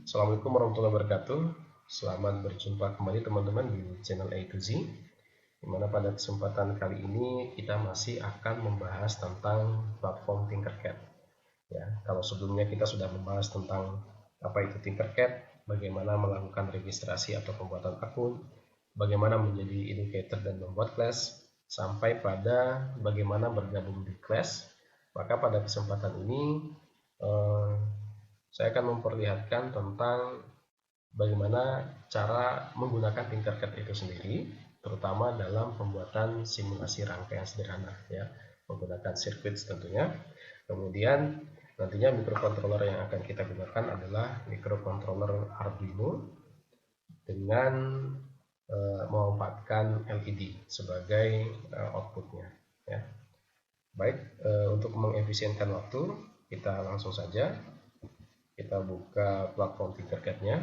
Assalamualaikum warahmatullahi wabarakatuh. Selamat berjumpa kembali teman-teman di channel A to Z. Dimana pada kesempatan kali ini kita masih akan membahas tentang platform Tinkercad. Ya, kalau sebelumnya kita sudah membahas tentang apa itu Tinkercad, bagaimana melakukan registrasi atau pembuatan akun, bagaimana menjadi educator dan membuat kelas, sampai pada bagaimana bergabung di kelas. Maka pada kesempatan ini eh, saya akan memperlihatkan tentang bagaimana cara menggunakan Tinkercad itu sendiri, terutama dalam pembuatan simulasi rangkaian sederhana, ya, menggunakan sirkuit tentunya. Kemudian nantinya microcontroller yang akan kita gunakan adalah microcontroller Arduino dengan memanfaatkan LED sebagai outputnya. Ya. Baik, untuk mengefisienkan waktu, kita langsung saja kita buka platform Tinkercad-nya.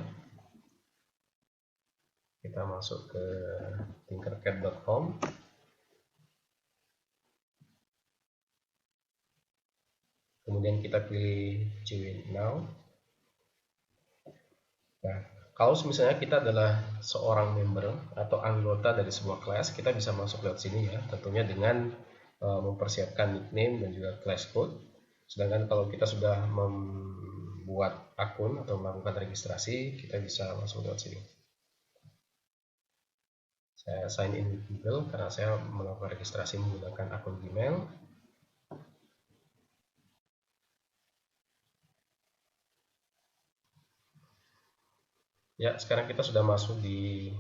Kita masuk ke tinkercad.com. Kemudian kita pilih join now. Nah, kalau misalnya kita adalah seorang member atau anggota dari sebuah kelas, kita bisa masuk lewat sini ya, tentunya dengan mempersiapkan nickname dan juga class code. Sedangkan kalau kita sudah membuat akun atau melakukan registrasi, kita bisa masuk lewat sini. Saya sign in with Google karena saya melakukan registrasi menggunakan akun Gmail. Ya, sekarang kita sudah masuk di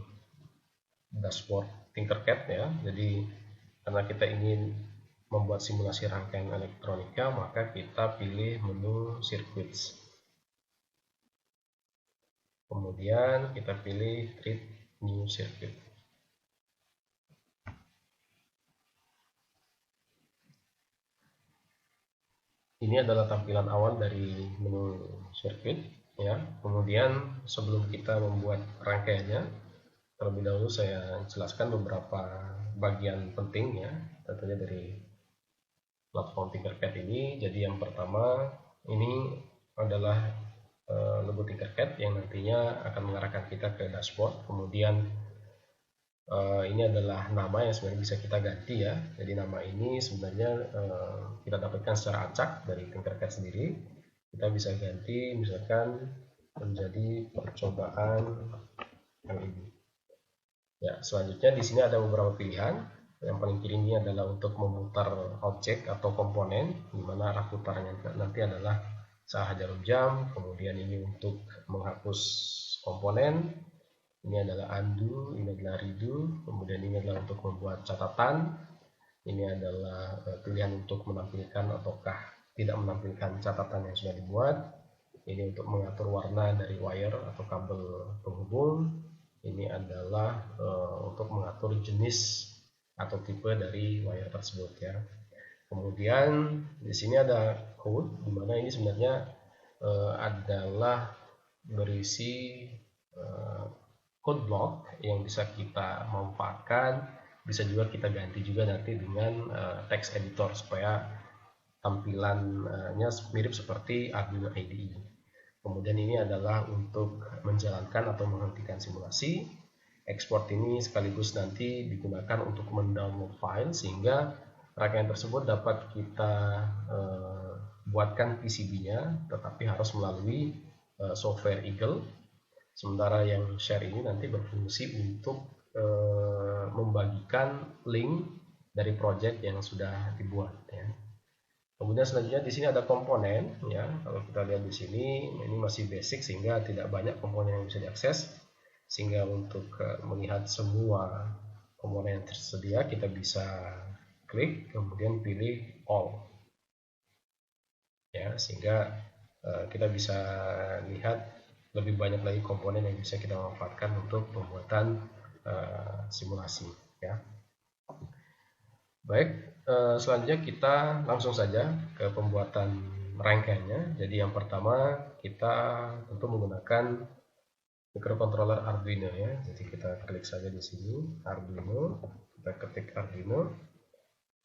dashboard Tinkercad ya. Jadi karena kita ingin membuat simulasi rangkaian elektronika, maka kita pilih menu circuits. Kemudian kita pilih create new circuit. Ini adalah tampilan awal dari menu circuit ya. Kemudian sebelum kita membuat rangkaiannya, terlebih dahulu saya jelaskan beberapa bagian penting ya, tentunya dari platform Tinkercad ini. Jadi yang pertama ini adalah logo Tinkercad yang nantinya akan mengarahkan kita ke dashboard. Kemudian ini adalah nama yang sebenarnya bisa kita ganti ya. Jadi nama ini sebenarnya kita dapatkan secara acak dari Tinkercad sendiri. Kita bisa ganti misalkan menjadi percobaan yang ini. Ya, selanjutnya di sini ada beberapa pilihan. Yang paling kiri ini adalah untuk memutar objek atau komponen, di mana arah putarnya nanti adalah sah jarum jam. Kemudian ini untuk menghapus komponen. Ini adalah undo, ini adalah redo. Kemudian ini adalah untuk membuat catatan. Ini adalah pilihan untuk menampilkan ataukah tidak menampilkan catatan yang sudah dibuat. Ini untuk mengatur warna dari wire atau kabel penghubung. Ini adalah untuk mengatur jenis atau tipe dari wire tersebut ya. Kemudian di sini ada code, di mana ini sebenarnya adalah berisi code block yang bisa kita manfaatkan, bisa juga kita ganti juga nanti dengan text editor supaya tampilannya mirip seperti Arduino IDE. Kemudian ini adalah untuk menjalankan atau menghentikan simulasi. Export ini sekaligus nanti digunakan untuk mendownload file sehingga rangkaian tersebut dapat kita buatkan PCB-nya, tetapi harus melalui software Eagle. Sementara yang share ini nanti berfungsi untuk membagikan link dari project yang sudah dibuat ya. Kemudian selanjutnya di sini ada komponen ya. Kalau kita lihat di sini ini masih basic sehingga tidak banyak komponen yang bisa diakses. Sehingga untuk melihat semua komponen yang tersedia kita bisa klik kemudian pilih all. Ya, sehingga kita bisa lihat lebih banyak lagi komponen yang bisa kita manfaatkan untuk pembuatan simulasi ya. Baik, selanjutnya kita langsung saja ke pembuatan rangkaiannya. Jadi yang pertama kita tentu menggunakan microcontroller Arduino ya. Jadi kita klik saja di sini Arduino, kita ketik Arduino.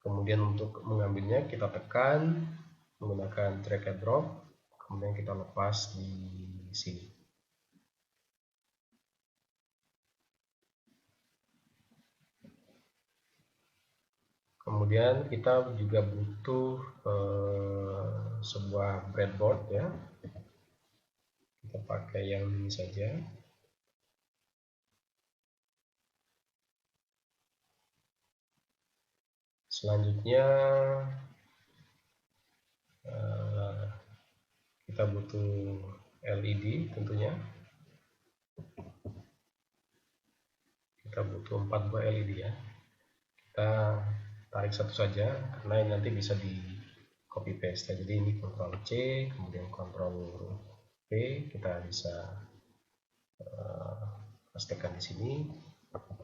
Kemudian untuk mengambilnya kita tekan menggunakan drag and drop, kemudian kita lepas di sini. Kemudian kita juga butuh sebuah breadboard ya. Kita pakai yang ini saja. Selanjutnya kita butuh LED tentunya. Kita butuh 4 buah LED ya. Kita tarik satu saja karena ini nanti bisa di copy paste. Jadi ini Ctrl C, kemudian Ctrl V, kita bisa pastekan di sini.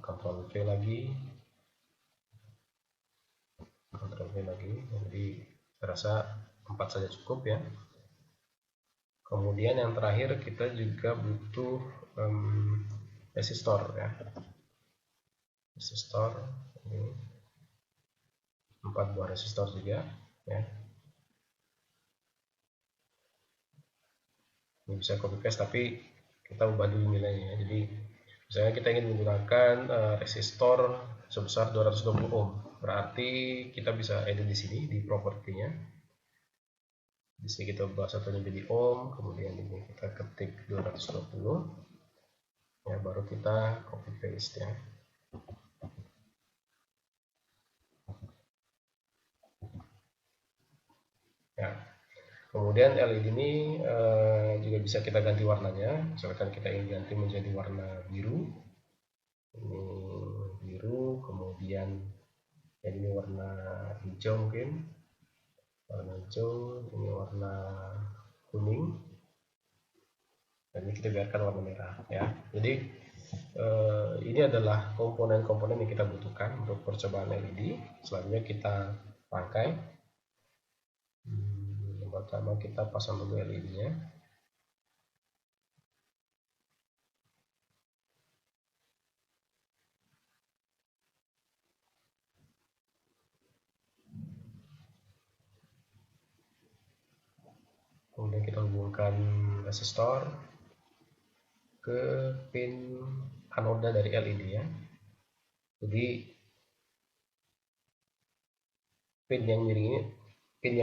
Ctrl V lagi, Ctrl V lagi. Jadi saya rasa 4 saja cukup ya. Kemudian yang terakhir kita juga butuh resistor ya. Resistor ini 4 buah resistor juga ya. Ini bisa copy paste tapi kita ubah dulu nilainya. Jadi misalnya kita ingin menggunakan resistor sebesar 220 ohm. Berarti kita bisa edit di sini di propertinya. Di sini kita ubah satunya jadi ohm, kemudian ini kita ketik 220. Ya, baru kita copy paste ya. Ya. Kemudian LED ini juga bisa kita ganti warnanya. Misalkan kita ingin ganti menjadi warna biru. Ini biru, kemudian ini warna hijau mungkin. Warna hijau, ini warna kuning. Dan ini kita biarkan warna merah ya. Jadi ini adalah komponen-komponen yang kita butuhkan untuk percobaan LED. Selanjutnya kita pakai. Yang pertama kita pasang dulu LED-nya. Kemudian kita hubungkan resistor ke pin anoda dari LED ya. Jadi pin yang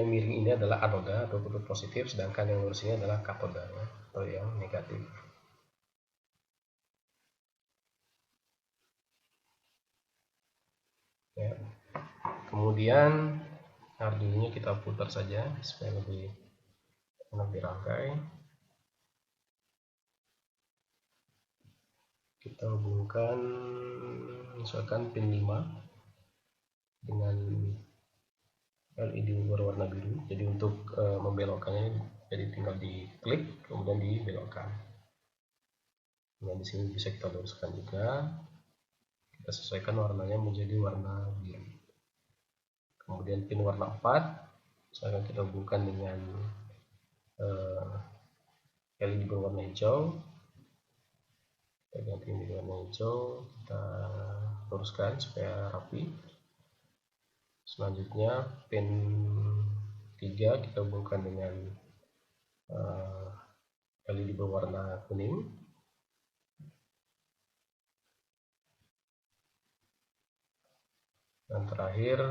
miring ini adalah anoda atau kutub positif, sedangkan yang lurus ini adalah katoda ya, atau yang negatif. Ya. Kemudian Arduino kita putar saja supaya lebih dirangkai. Kita hubungkan misalkan pin 5 dengan LED berwarna biru. Jadi untuk membelokkannya, jadi tinggal diklik kemudian dibelokkan. Nah, di sini bisa kita luruskan juga. Kita sesuaikan warnanya menjadi warna biru. Kemudian pin warna 4 misalkan kita hubungkan dengan LED berwarna hijau. Kita ganti ini warna hijau, kita luruskan supaya rapi. Selanjutnya pin 3 kita hubungkan dengan LED berwarna kuning. Dan terakhir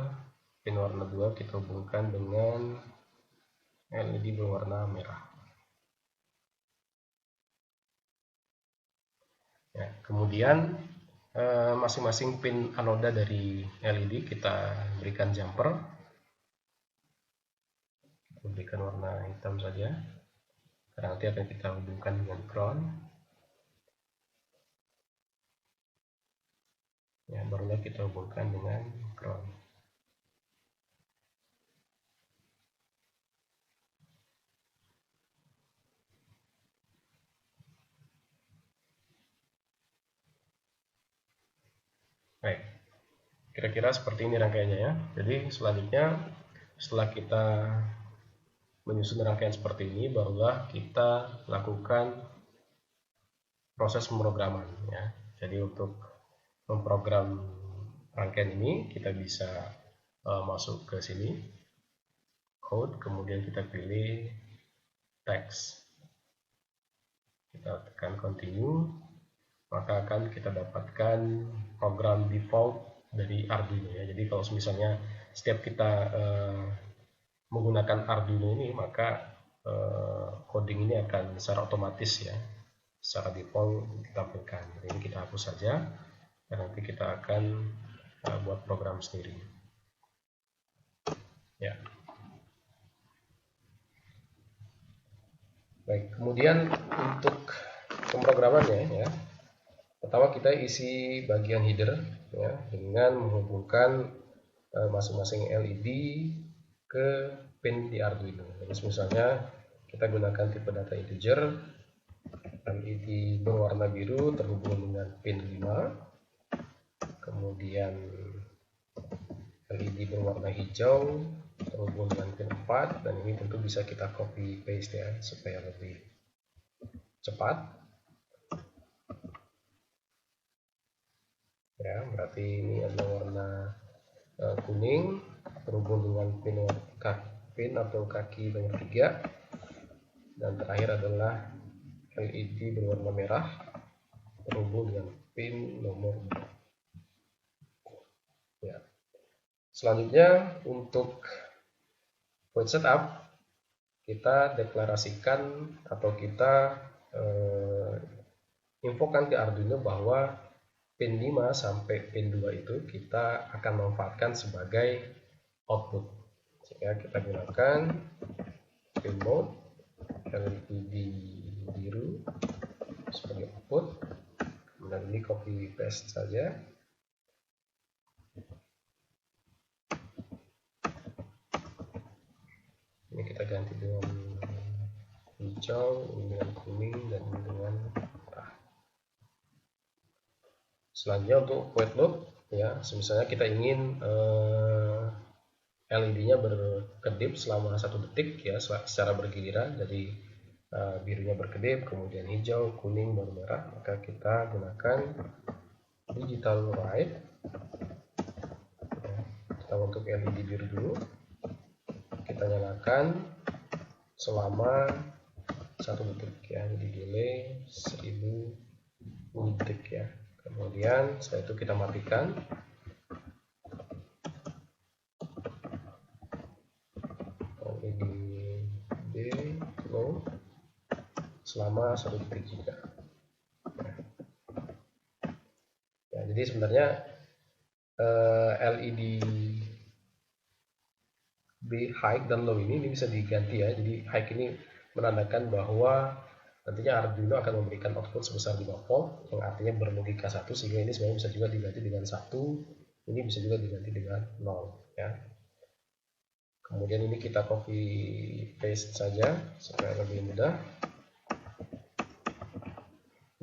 pin warna 2 kita hubungkan dengan LED berwarna merah. Ya, kemudian masing-masing pin anoda dari LED kita berikan jumper. Kita berikan warna hitam saja, karena nanti akan kita hubungkan dengan ground. Ya, barulah kita hubungkan dengan ground. Baik, kira-kira seperti ini rangkaiannya ya. Jadi selanjutnya setelah kita menyusun rangkaian seperti ini, barulah kita lakukan proses pemrograman ya. Jadi untuk memprogram rangkaian ini kita bisa masuk ke sini code, kemudian kita pilih text, kita tekan continue, maka akan kita dapatkan program default dari Arduino ya. Jadi kalau misalnya setiap kita menggunakan Arduino ini, maka coding ini akan secara otomatis ya, secara default ditampilkan. Jadi ini kita hapus saja, dan nanti kita akan buat program sendiri. Ya. Baik, kemudian untuk pemrogramannya ya, pertama kita isi bagian header ya, dengan menghubungkan masing-masing LED ke pin di Arduino. Jadi misalnya kita gunakan tipe data integer, LED berwarna biru terhubung dengan pin 5, kemudian LED berwarna hijau terhubung dengan pin 4, dan ini tentu bisa kita copy paste ya supaya lebih cepat. Ya, berarti ini adalah warna kuning terhubung dengan pin atau kaki nomor 3, dan terakhir adalah LED berwarna merah terhubung dengan pin nomor 4. Ya. Selanjutnya untuk void setup, kita deklarasikan atau kita infokan ke Arduino bahwa pin 5 sampai pin 2 itu kita akan manfaatkan sebagai output. Sehingga kita gunakan pin mode LED biru sebagai output. Kemudian ini copy paste saja. Ini kita ganti dengan hijau, ini dengan kuning, dan ini dengan merah. Selanjutnya untuk void loop ya, misalnya kita ingin LED-nya berkedip selama 1 detik ya, secara bergiliran. Jadi birunya berkedip, kemudian hijau, kuning, baru merah, maka kita gunakan digital write. Kita untuk LED biru dulu, kita nyalakan selama 1 detik ya, jadi delay 1000 detik ya. Kemudian setelah itu kita matikan. LED low selama 1 detik juga. Ya, jadi sebenarnya LED high dan low ini bisa diganti ya. Jadi high ini menandakan bahwa nantinya Arduino akan memberikan output sebesar 5 volt, yang artinya berlogika 1, sehingga ini sebenarnya bisa juga diganti dengan 1, ini bisa juga diganti dengan 0 ya. Kemudian ini kita copy paste saja supaya lebih mudah.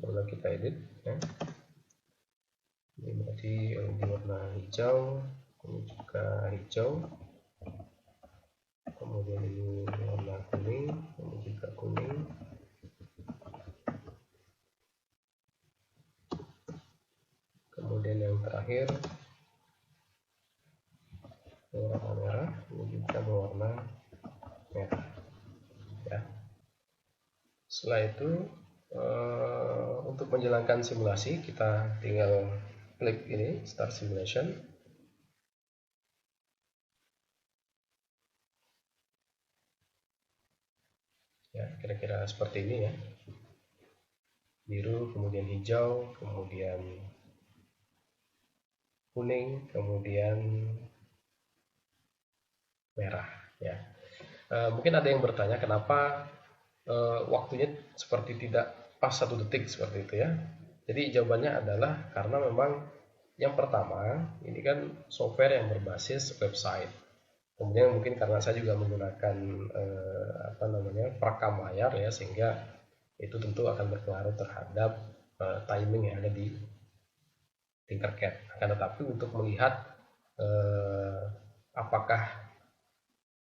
Lalu kita edit ya. Ini berarti LED warna hijau, ini juga hijau, kemudian ini warna kuning, ini juga kuning, kemudian yang terakhir warna merah, ini juga berwarna merah ya. Setelah itu untuk menjalankan simulasi, kita tinggal klik ini start simulation. Ya, kira-kira seperti ini ya. Biru, kemudian hijau, kemudian kuning, kemudian merah ya. Mungkin ada yang bertanya kenapa waktunya seperti tidak pas 1 detik seperti itu ya. Jadi jawabannya adalah karena memang yang pertama ini kan software yang berbasis website. Kemudian mungkin karena saya juga menggunakan perekam layar ya, sehingga itu tentu akan berpengaruh terhadap timing yang ada di Tinkercad. Akan tetapi untuk melihat apakah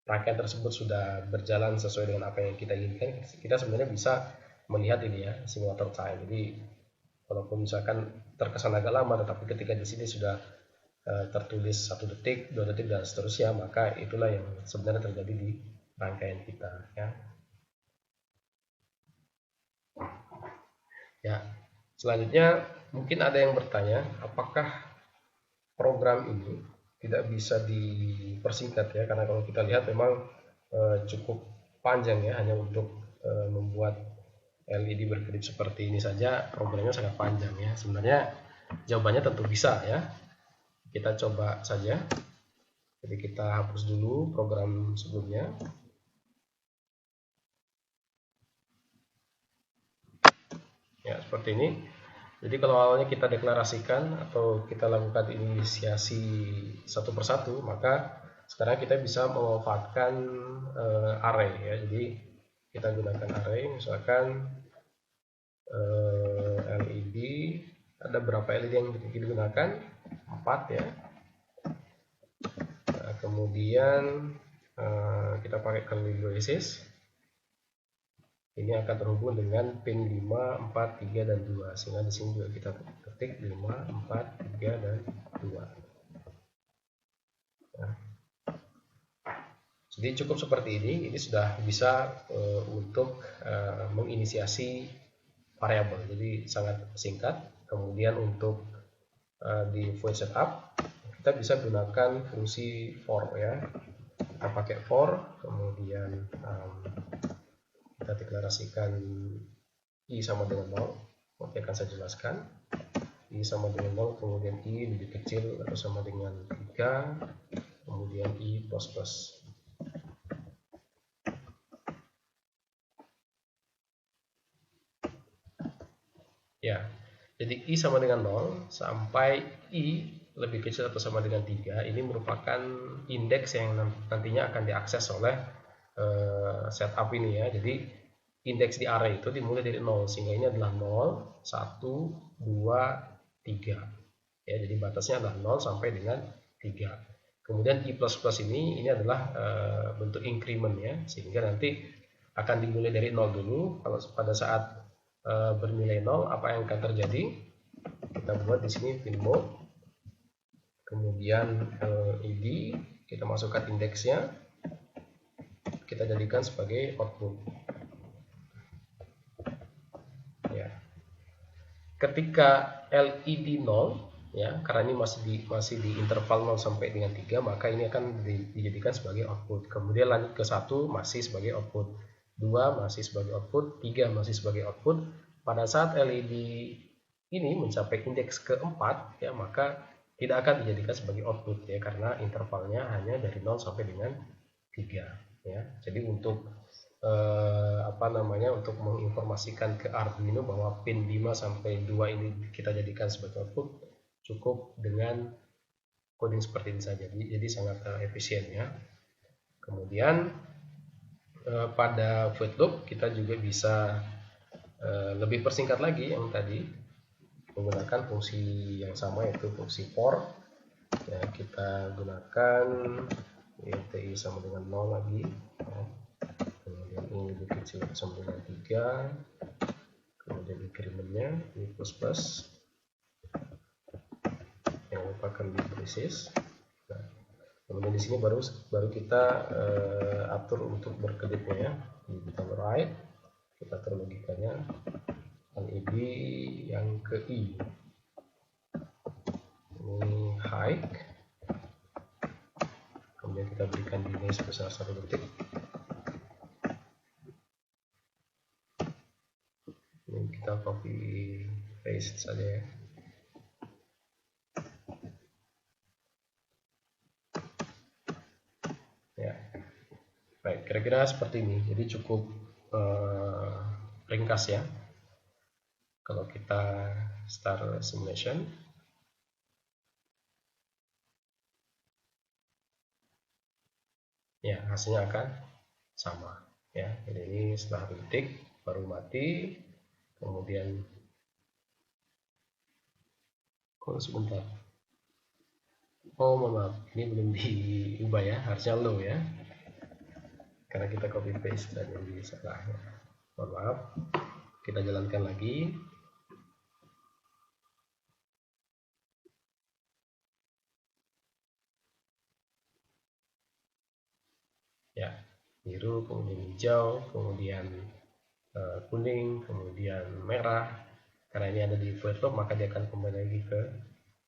rangkaian tersebut sudah berjalan sesuai dengan apa yang kita inginkan, kita sebenarnya bisa melihat ini ya, simulator time. Jadi walaupun misalkan terkesan agak lama, tetapi ketika di sini sudah tertulis 1 detik, 2 detik, dan seterusnya, maka itulah yang sebenarnya terjadi di rangkaian kita ya. Ya, selanjutnya mungkin ada yang bertanya, apakah program ini tidak bisa dipersingkat ya, karena kalau kita lihat memang cukup panjang ya, hanya untuk membuat LED berkedip seperti ini saja programnya sangat panjang ya. Sebenarnya jawabannya tentu bisa ya. Kita coba saja. Jadi kita hapus dulu program sebelumnya. Ya, seperti ini. Jadi kalau awalnya kita deklarasikan atau kita lakukan inisiasi satu persatu, maka sekarang kita bisa memanfaatkan array ya. Jadi kita gunakan array, misalkan LED, ada berapa LED yang digunakan? 4 ya. Nah, kemudian kita pakai curly braces. Ini akan terhubung dengan pin 5, 4, 3, dan 2. Sehingga di sini juga kita ketik 5, 4, 3, dan 2. Nah, jadi cukup seperti ini. Ini sudah bisa untuk menginisiasi variabel. Jadi sangat singkat. Kemudian untuk di void setup, kita bisa gunakan fungsi for ya. Kita pakai for, kemudian kita deklarasikan i sama dengan 0. Nanti akan saya jelaskan. I sama dengan 0, kemudian i lebih kecil atau sama dengan 3, kemudian i plus plus. Ya, jadi i sama dengan 0 sampai i lebih kecil atau sama dengan 3, ini merupakan indeks yang nantinya akan diakses oleh setup ini ya. Jadi indeks di array itu dimulai dari 0, sehingga ini adalah 0, 1, 2, 3 ya. Jadi batasnya adalah 0 sampai dengan 3. Kemudian i++ ini adalah bentuk increment ya, sehingga nanti akan dimulai dari 0 dulu. Kalau pada saat bernilai 0, apa yang akan terjadi? Kita buat di sini pin mode, kemudian LED, kita masukkan indeksnya, kita jadikan sebagai output. Ya. Ketika LED 0 ya, karena ini masih di interval 0 sampai dengan 3, maka ini akan dijadikan sebagai output. Kemudian lanjut ke 1 masih sebagai output, 2 masih sebagai output, 3 masih sebagai output. Pada saat LED ini mencapai indeks keempat ya, maka tidak akan dijadikan sebagai output ya, karena intervalnya hanya dari 0 sampai dengan 3 ya. Jadi untuk untuk menginformasikan ke Arduino bahwa pin 5 sampai 2 ini kita jadikan sebagai output, cukup dengan coding seperti ini saja. Jadi sangat efisien ya. Kemudian pada void loop kita juga bisa lebih persingkat lagi yang tadi, menggunakan fungsi yang sama, yaitu fungsi for ya. Kita gunakan ti sama dengan 0 lagi ya. Kemudian ini lebih kecil sama dengan 3, kemudian incrementnya ini plus plus yang merupakan bit braces. Nah, kemudian di sini baru kita atur untuk berkedipnya ya. Jadi kita write, kita atur logikanya LED yang ke i, ini high, kemudian kita berikan delay sebesar 1 detik. Ini kita copy paste saja ya. Ya, baik, kira-kira seperti ini. Jadi cukup ringkas ya. Kalau kita start simulation, ya hasilnya akan sama ya. Jadi ini setelah 1 detik baru mati. Kemudian sebentar, mohon maaf, ini belum diubah ya, harusnya low ya, karena kita copy paste tadi di sebelahnya. Mohon maaf, kita jalankan lagi. Ya, biru, kemudian hijau, kemudian kuning, kemudian merah. Karena ini ada di void loop, maka dia akan kembali lagi ke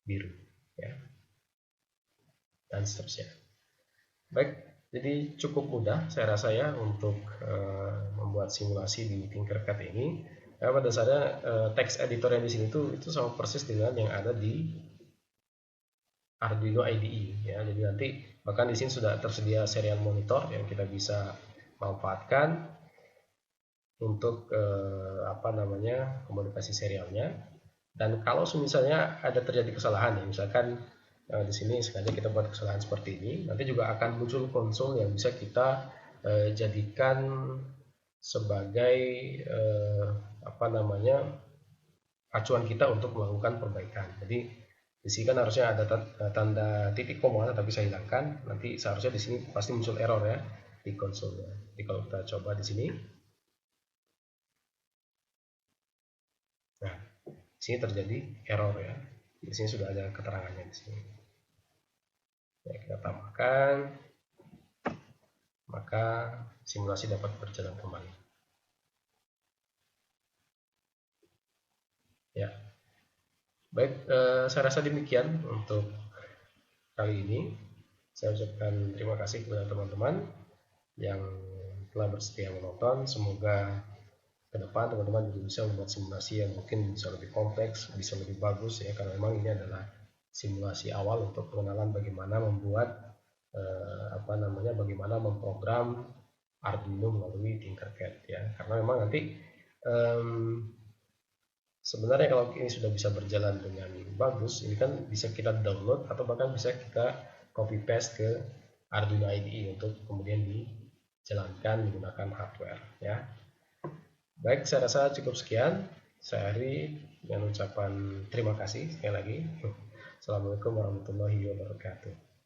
biru ya. dan seterusnya. Baik, jadi cukup mudah saya rasa ya untuk membuat simulasi di Tinkercad ini. Pada dasarnya text editor yang di sini itu sama persis dengan yang ada di Arduino IDE ya. Jadi nanti bahkan di sini sudah tersedia serial monitor yang kita bisa manfaatkan untuk komunikasi serialnya. Dan kalau misalnya ada terjadi kesalahan ya, misalkan di sini sengaja kita buat kesalahan seperti ini, nanti juga akan muncul konsol yang bisa kita jadikan sebagai acuan kita untuk melakukan perbaikan. Jadi di sini kan harusnya ada tanda titik koma, tapi saya hilangkan. Nanti seharusnya di sini pasti muncul error ya di konsolnya. Jadi kalau kita coba di sini, nah di sini terjadi error ya. Di sini sudah ada keterangannya di sini. Ya, kita tambahkan, maka simulasi dapat berjalan kembali. Ya, baik, saya rasa demikian untuk kali ini. Saya ucapkan terima kasih kepada teman-teman yang telah bersedia menonton. Semoga ke depan teman-teman juga bisa membuat simulasi yang mungkin bisa lebih kompleks, bisa lebih bagus ya, karena memang ini adalah simulasi awal untuk pengenalan bagaimana membuat bagaimana memprogram Arduino melalui Tinkercad ya. Karena memang nanti sebenarnya kalau ini sudah bisa berjalan dengan bagus, ini kan bisa kita download atau bahkan bisa kita copy paste ke Arduino IDE untuk kemudian dijalankan menggunakan hardware ya. Baik, saya rasa cukup sekian. Saya Ari dengan ucapan terima kasih sekali lagi. Assalamualaikum warahmatullahi wabarakatuh.